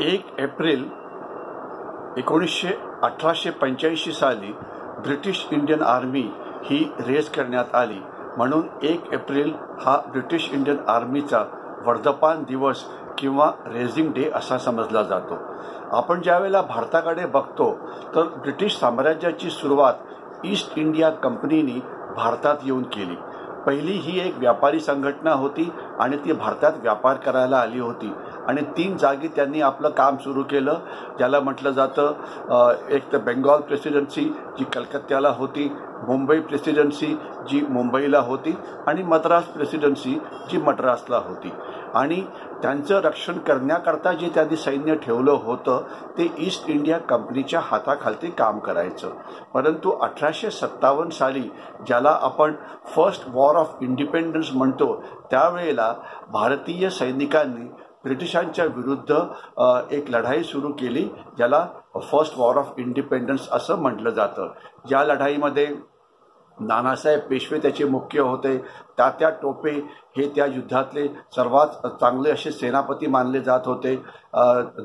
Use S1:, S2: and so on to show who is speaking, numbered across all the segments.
S1: 1 April 1885 साली British Indian army ही raise करण्यात आली. म्हणून 1 एप्रिल हा ब्रिटिश इंडियन आर्मीचा वर्धमान दिवस किंवा रेझिंग डे असा समजला जातो. आपण ज्यावेळेला भारताकडे बघतो तर ब्रिटिश साम्राज्याची सुरुवात ईस्ट इंडिया कंपनीने भारतात येऊन केली. पहिली ही एक व्यापारी संघटना होती आणि ती भारतात व्यापार करायला आली होती आणि 3 जागी त्यांनी आपलं काम सुरू केलं. ज्याला म्हटलं जातं एक तर बेंगॉल प्रेसिडेन्सी जी कलकत्त्याला होती, मुंबई प्रेसिडेन्सी जी मुंबईला होती आणि मद्रास प्रेसिडेन्सी जी मद्रासला होती. आणि त्यांचं रक्षण करण्याकरता जे त्यांनी सैन्य ठेवलं होतं ते ईस्ट इंडिया कंपनीच्या हाताखाली काम करायचं. परंतु 1857 साली ज्याला आपण फर्स्ट वॉर ऑफ इंडिपेंडन्स म्हणतो त्यावेळेला भारतीय सैनिकांनी ब्रिटिशांच्या विरुद्ध एक लढाई सुरू केली ज्याला फर्स्ट वॉर ऑफ इंडिपेंडन्स असं म्हटलं जातं. या लढाईमध्ये नानासाहेब पेशवे त्याचे मुख्य होते. तात्या टोपे हे त्या युद्धातले सर्वात चांगले असे सेनापती मानले जात होते.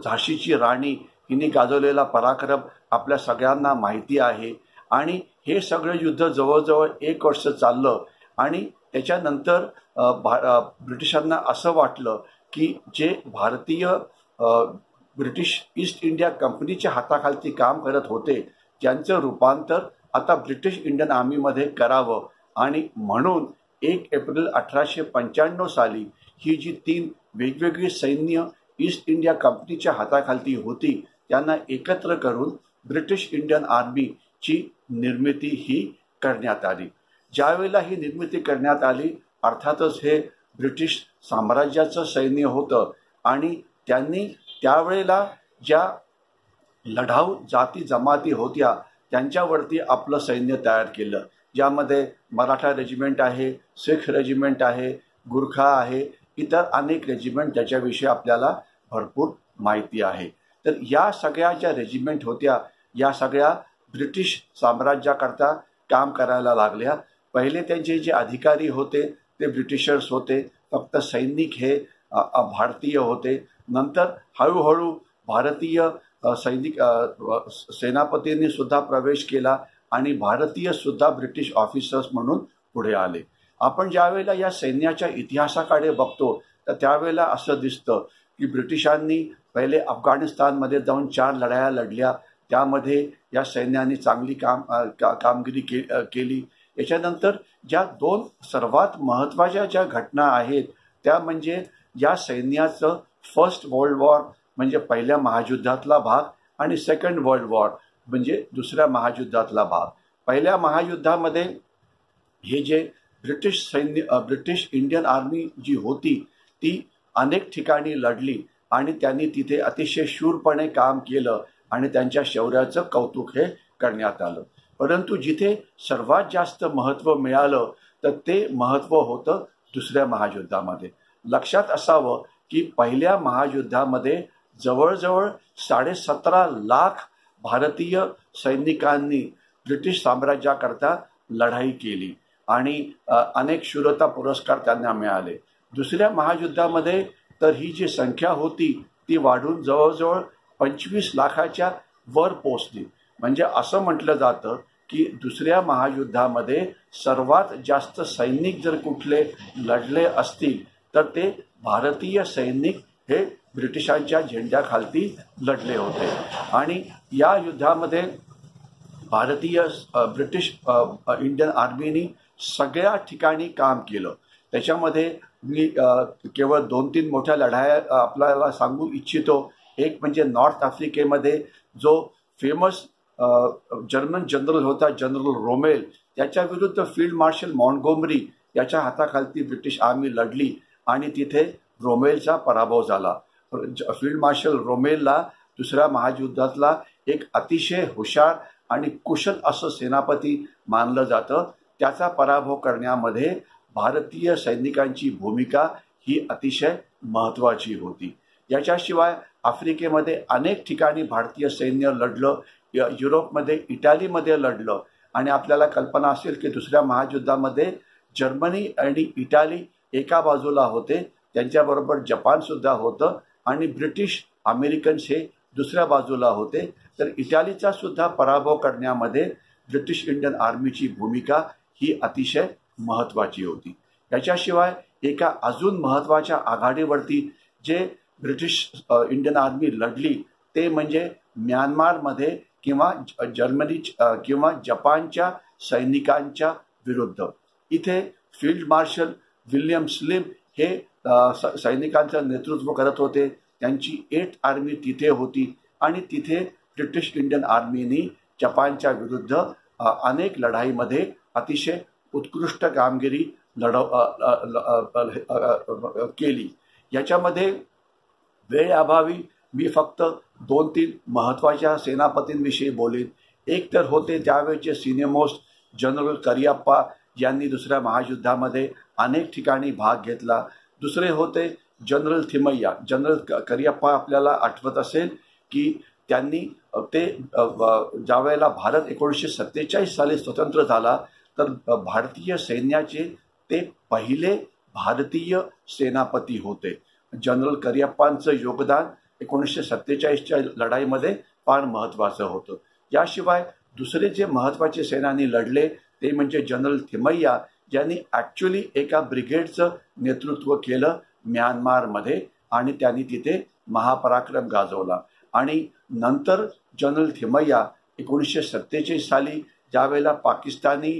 S1: झाशीची राणी हिने गाजवलेला पराक्रम आपल्या सगळ्यांना माहिती आहे. आणि हे सगळं युद्ध जवळजवळ 1 वर्ष चाललं आणि त्याच्यानंतर ब्रिटिशांना असं वाटलं की जे भारतीय ब्रिटिश ईस्ट इंडिया कंपनीच्या हाताखाली काम करत होते त्यांचं रूपांतर आता ब्रिटिश इंडियन आर्मीमध्ये करावं. आणि म्हणून 1 एप्रिल 1895 साली ही जी 3 वेगवेगळी सैन्य ईस्ट इंडिया कंपनीच्या हाताखाली होती त्यांना एकत्र करून ब्रिटिश इंडियन आर्मीची निर्मिती ही करण्यात आली. ज्यावेळेला ही निर्मिती करण्यात आली अर्थातच हे ब्रिटिश साम्राज्याचं सैन्य होतं आणि त्यांनी त्यावेळेला ज्या लढाऊ जाती जमाती होत्या त्यांच्यावरती आपलं सैन्य तयार केलं. ज्यामध्ये मराठा रेजिमेंट आहे, सिख रेजिमेंट आहे, गुरखा आहे, इतर अनेक रेजिमेंट ज्याच्याविषयी आपल्याला भरपूर माहिती आहे. तर या सगळ्या ज्या रेजिमेंट होत्या या सगळ्या ब्रिटिश साम्राज्याकरता काम करायला लागल्या. पहिले त्यांचे जे अधिकारी होते ते ब्रिटिशर्स होते, फक्त सैनिक हे भारतीय होते. नंतर हळूहळू भारतीय सैनिक सेनापतींनी सुद्धा प्रवेश केला आणि भारतीय सुद्धा ब्रिटिश ऑफिसर्स म्हणून पुढे आले. आपण ज्यावेळेला या सैन्याच्या इतिहासाकडे बघतो तर त्यावेळेला असं दिसतं की ब्रिटिशांनी पहिले अफगाणिस्तानमध्ये जाऊन 4 लढाया लढल्या. त्यामध्ये या सैन्याने चांगली कामगिरी केली. याच्यानंतर ज्या 2 सर्वात महत्त्वाच्या ज्या घटना आहेत त्या म्हणजे या सैन्याचं फर्स्ट वर्ल्ड वॉर म्हणजे पहिल्या महायुद्धातला भाग आणि सेकंड वर्ल्ड वॉर म्हणजे दुसऱ्या महायुद्धातला भाग. पहिल्या महायुद्धामध्ये हे जे ब्रिटिश इंडियन आर्मी जी होती ती अनेक ठिकाणी लढली आणि त्यांनी तिथे अतिशय शूरपणे काम केलं आणि त्यांच्या शौर्याचं कौतुक हे करण्यात आलं. परंतु जिथे सर्वात जास्त महत्त्व मिळालं तर ते महत्त्व होतं दुसऱ्या महायुद्धामध्ये. लक्षात असावं की पहिल्या महायुद्धामध्ये जवळजवळ 17.5 लाख भारतीय सैनिकांनी ब्रिटिश साम्राज्याकरता लढाई केली आणि अनेक शूरता पुरस्कार त्यांना मिळाले. दुसऱ्या महायुद्धामध्ये तर ही जी संख्या होती ती वाढून जवळजवळ 25 लाखाच्या वर पोहोचली. म्हणजे असं म्हटलं जातं की दुसऱ्या महायुद्धामध्ये सर्वात जास्त सैनिक जर कुठले लढले असतील तर ते भारतीय सैनिक हे ब्रिटिशांच्या झेंड्याखाली लढले होते. आणि या युद्धामध्ये ब्रिटिश इंडियन आर्मीनी सगळ्या ठिकाणी काम केलं. त्याच्यामध्ये मी केवळ 2-3 मोठ्या लढाया आपल्याला सांगू इच्छितो. एक म्हणजे नॉर्थ आफ्रिकेमध्ये जो फेमस जर्मन जनरल होता जनरल रोमेल, त्याच्या विरुद्ध फील्ड मार्शल मॉन्टगोमरी याच्या हाताखाली ब्रिटिश आर्मी लढली आणि तिथे रोमेलचा पराभव झाला. फील्ड मार्शल रोमेलला दुसऱ्या महायुद्धातला एक अतिशय हुशार आणि कुशल असं सेनापती मानलं जातं. त्याचा पराभव करण्यामध्ये भारतीय सैनिकांची भूमिका ही अतिशय महत्त्वाची होती. याच्याशिवाय आफ्रिकेमध्ये अनेक ठिकाणी भारतीय सैन्य लढलं. युरोपमध्ये इटालीमध्ये लढलं आणि आपल्याला कल्पना असेल की दुसऱ्या महायुद्धामध्ये जर्मनी आणि इटाली एका बाजूला होते, त्यांच्याबरोबर जपान सुद्धा होतं आणि ब्रिटिश अमेरिकन्स हे दुसऱ्या बाजूला होते. तर इटालीचा सुद्धा पराभव करण्यामध्ये ब्रिटिश इंडियन आर्मीची भूमिका ही अतिशय महत्त्वाची होती. याच्याशिवाय एका अजून महत्त्वाच्या आघाडीवरती जे ब्रिटिश इंडियन आर्मी लढली ते म्हणजे म्यानमारमध्ये किंवा जर्मनी किंवा जपानच्या सैनिकांच्या विरुद्ध. इथे फील्ड मार्शल विल्यम स्लिम हे सैनिकांचं नेतृत्व करत होते. त्यांची 8th आर्मी तिथे होती आणि तिथे ब्रिटिश इंडियन आर्मीनी जपानच्या विरुद्ध अनेक लढाईमध्ये अतिशय उत्कृष्ट कामगिरी केली. याच्यामध्ये वेळेअभावी मी फक्त 2-3 महत्त्वाच्या सेनापतींविषयी बोलेन. एक तर होते त्यावेळेचे सिनियरमोस्ट जनरल करियप्पा, यांनी दुसऱ्या महायुद्धामध्ये अनेक ठिकाणी भाग घेतला. दुसरे होते जनरल थिमय्या. जनरल करियप्पा आपल्याला आठवत असेल की त्यांनी ते ज्यावेळेला भारत 1947 साली स्वतंत्र झाला तर भारतीय सैन्याचे ते पहिले भारतीय सेनापती होते. जनरल करियप्पांचं योगदान 1947च्या लढाईमध्ये फार महत्त्वाचं होतं. याशिवाय दुसरे जे महत्त्वाचे सेनानी लढले ते म्हणजे जनरल थिमय्या, ज्यांनी ॲक्च्युली एका ब्रिगेडचं नेतृत्व केलं म्यानमारमध्ये आणि त्यांनी तिथे महापराक्रम गाजवला. आणि नंतर जनरल थिमय्या 1947 साली ज्यावेळेला पाकिस्तानी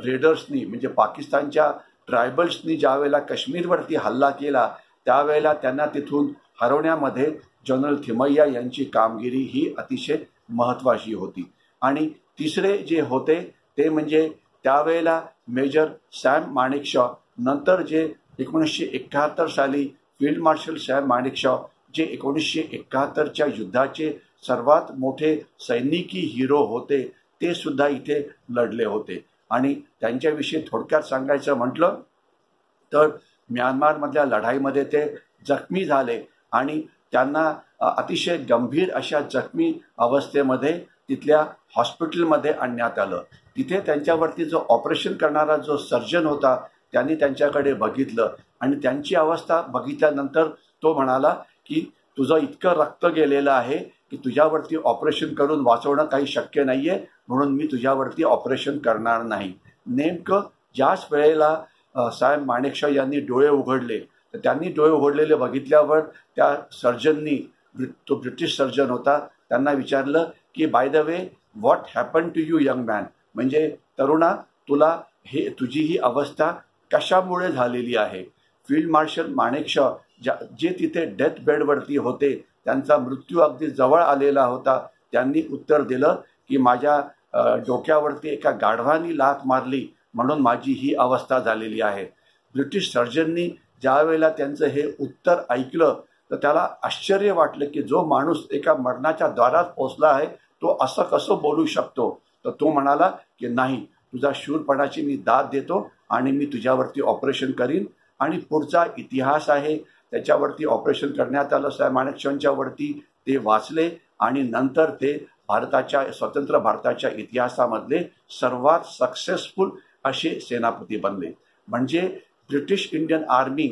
S1: रेडर्सनी म्हणजे पाकिस्तानच्या ट्रायबल्सनी ज्यावेळेला काश्मीरवरती हल्ला केला त्यावेळेला त्यांना तिथून हरवण्यामध्ये जनरल थिमय्या यांची कामगिरी ही अतिशय महत्त्वाची होती. आणि तिसरे जे होते ते म्हणजे त्यावेळेला मेजर सॅम माणेकशॉ, नंतर जे 1971 साली फील्ड मार्शल सॅम माणेकशॉ, जे 1971च्या युद्धाचे सर्वात मोठे सैनिकी हिरो होते, ते सुद्धा इथे लढले होते. आणि त्यांच्याविषयी थोडक्यात सांगायचं म्हटलं तर म्यानमारमधल्या लढाईमध्ये ते जखमी झाले आणि त्यांना अतिशय गंभीर अशा जखमी अवस्थेमध्ये तिथल्या हॉस्पिटलमध्ये आणण्यात आलं. तिथे त्यांच्यावरती जो ऑपरेशन करणारा जो सर्जन होता त्यांनी त्यांच्याकडे बघितलं आणि त्यांची अवस्था बघितल्यानंतर तो म्हणाला की तुझं इतकं रक्त गेलेलं आहे की तुझ्यावरती ऑपरेशन करून वाचवणं काही शक्य नाहीये, म्हणून मी तुझ्यावरती ऑपरेशन करणार नाही. नेमकं ज्याच वेळेला सॅम माणेकशॉ यांनी डोळे उघडले तर त्यांनी डोळे उघडलेले बघितल्यावर त्या सर्जननी, तो ब्रिटिश सर्जन होता, त्यांना विचारलं की by the way what happen to you young man, म्हणजे तरुणा तुला हे तुझी ही अवस्था कशामुळे झालेली आहे. फील्ड मार्शल माणेकशॉ जे तिथे डेथ बेडवरती होते, त्यांचा मृत्यू अगदी जवळ आलेला होता, त्यांनी उत्तर दिलं की माझ्या डोक्यावरती एका गाढवानी लाथ मारली म्हणून माझी ही अवस्था झालेली आहे. ब्रिटिश सर्जननी ज्या वेळेला त्यांचं हे उत्तर ऐकलं तर त्याला आश्चर्य वाटलं की जो माणूस एका मरणाच्या दारात पोचला आहे तो असं कसं बोलू शकतो. तर तो म्हणाला की नाही, तुझा शूरपणाची मी दाद देतो आणि मी तुझ्यावरती ऑपरेशन करीन. आणि पुढचा इतिहास आहे. त्याच्यावरती ऑपरेशन करण्यात आलं सॅम माणेकशॉंच्या वरती, ते वाचले आणि नंतर ते स्वतंत्र भारताच्या इतिहासामधले सर्वात सक्सेसफुल असे सेनापती बनले. म्हणजे ब्रिटिश इंडियन आर्मी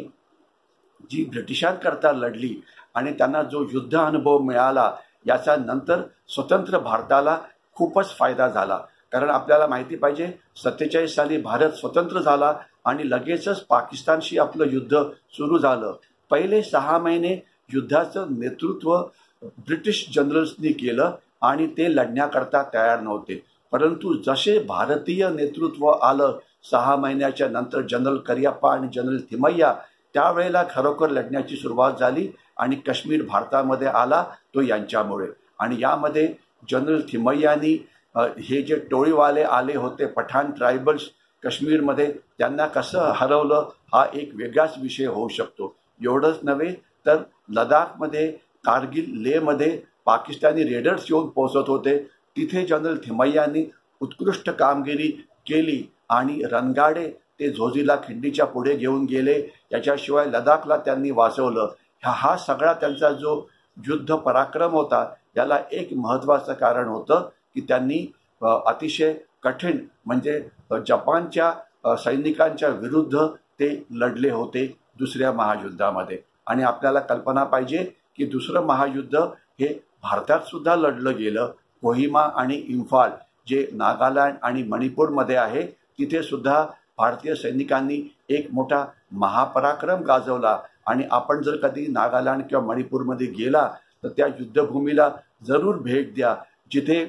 S1: जी ब्रिटिशांकरता लढली आणि त्यांना जो युद्ध अनुभव मिळाला याचा नंतर स्वतंत्र भारताला खूपच फायदा झाला. कारण आपल्याला माहिती पाहिजे 47 साली भारत स्वतंत्र झाला आणि लगेचच पाकिस्तानशी आपलं युद्ध सुरू झालं. पहिले 6 महिने युद्धाचं नेतृत्व ब्रिटिश जनरल्सनी केलं आणि ते लढण्याकरता तयार नव्हते. परंतु जसे भारतीय नेतृत्व आलं 6 महिन्याच्या नंतर जनरल करियप्पा आणि जनरल थिमय्या, त्यावेळेला खरोखर लढण्याची सुरुवात झाली आणि काश्मीर भारतामध्ये आला तो यांच्यामुळे. आणि यामध्ये जनरल थिमय्यानी हे जे टोळीवाले आले होते पठाण ट्रायबल्स काश्मीरमध्ये, त्यांना कसं हरवलं हा एक वेगळाच विषय होऊ शकतो. एवढंच नव्हे तर लडाखमध्ये, कारगिल, लेहमध्ये पाकिस्तानी रेडर्स येऊन पोहोचत होते. तिथे जनरल थिमय्यानी उत्कृष्ट कामगिरी केली आणि रणगाडे ते झोजिला खिंडीच्या पुढे घेऊन गेले. याच्याशिवाय लडाखला त्यांनी वाचवलं. हा सगळा त्यांचा जो युद्ध पराक्रम होता याला एक महत्त्वाचं कारण होतं की त्यांनी अतिशय कठीण म्हणजे जपानच्या सैनिकांच्या विरुद्ध ते लढले होते दुसऱ्या महायुद्धामध्ये. आणि आपल्याला कल्पना पाहिजे की दुसरं महायुद्ध हे भारतात सुद्धा लढलं गेलं. कोहिमा आणि इम्फाल जे नागालँड आणि मणिपूरमध्ये आहे तिथे सुद्धा भारतीय सैनिकांनी एक मोठा महापराक्रम गाजवला. आणि आपण जर कधी नागालँड किंवा मणिपूरमध्ये गेला तर त्या युद्धभूमीला जरूर भेट द्या, जिथे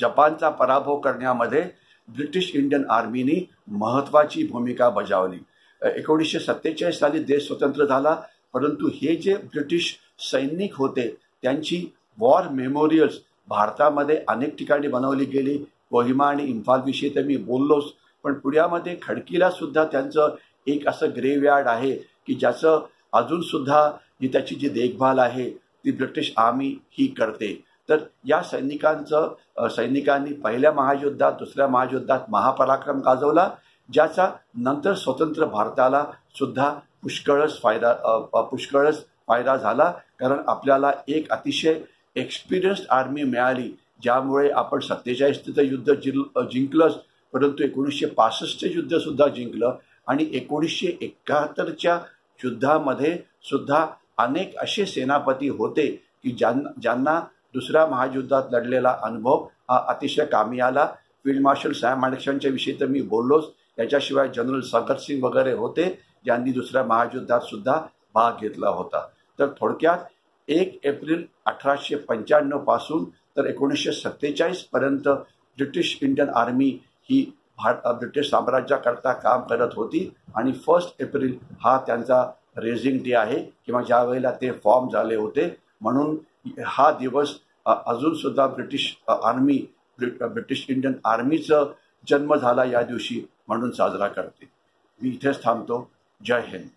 S1: जपानचा पराभव करण्यामध्ये ब्रिटिश इंडियन आर्मीनी महत्त्वाची भूमिका बजावली. 1947 साली देश स्वतंत्र झाला, परंतु हे जे ब्रिटिश सैनिक होते त्यांची वॉर मेमोरियल्स भारतामध्ये अनेक ठिकाणी बनवली गेली. कोहिमा आणि इम्फालविषयी तर मी बोललोच, पण पुण्यामध्ये खडकीला सुद्धा त्यांचं एक असं ग्रेवयार्ड आहे की ज्याचं अजून सुद्धा त्याची जी देखभाल आहे ती ब्रिटिश आर्मी ही करते. तर या सैनिकांनी पहिल्या महायुद्धात दुसऱ्या महायुद्धात महापराक्रम गाजवला, ज्याचा नंतर स्वतंत्र भारताला सुद्धा पुष्कळच फायदा झाला. कारण आपल्याला एक अतिशय एक्सपिरियन्स्ड आर्मी मिळाली, ज्यामुळे आपण 47चं युद्ध जिंकलंच, परंतु 1965चे युद्ध सुद्धा जिंकलं. आणि 1971च्या युद्धामध्ये सुद्धा अनेक असे सेनापती होते की ज्यांना दुसऱ्या महायुद्धात लढलेला अनुभव हा अतिशय कामी आला. फील्ड मार्शल सॅम मॅडिसनच्या विषयी तर मी बोललोच, त्याच्याशिवाय जनरल भगत सिंग वगैरे होते ज्यांनी दुसऱ्या महायुद्धात सुद्धा भाग घेतला होता. तर थोडक्यात 1 एप्रिल 1895 पासून तर 1947 पर्यंत ब्रिटिश इंडियन आर्मी ही ब्रिटिश साम्राज्याकरता काम करत होती. आणि 1 एप्रिल हा त्यांचा रेझिंग डे आहे किंवा ज्या वेळेला ते फॉर्म झाले होते, म्हणून हा दिवस अजून सुद्धा ब्रिटिश इंडियन आर्मीचं जन्म झाला या दिवशी म्हणून साजरा करते. मी इथेच थांबतो. जय हिंद.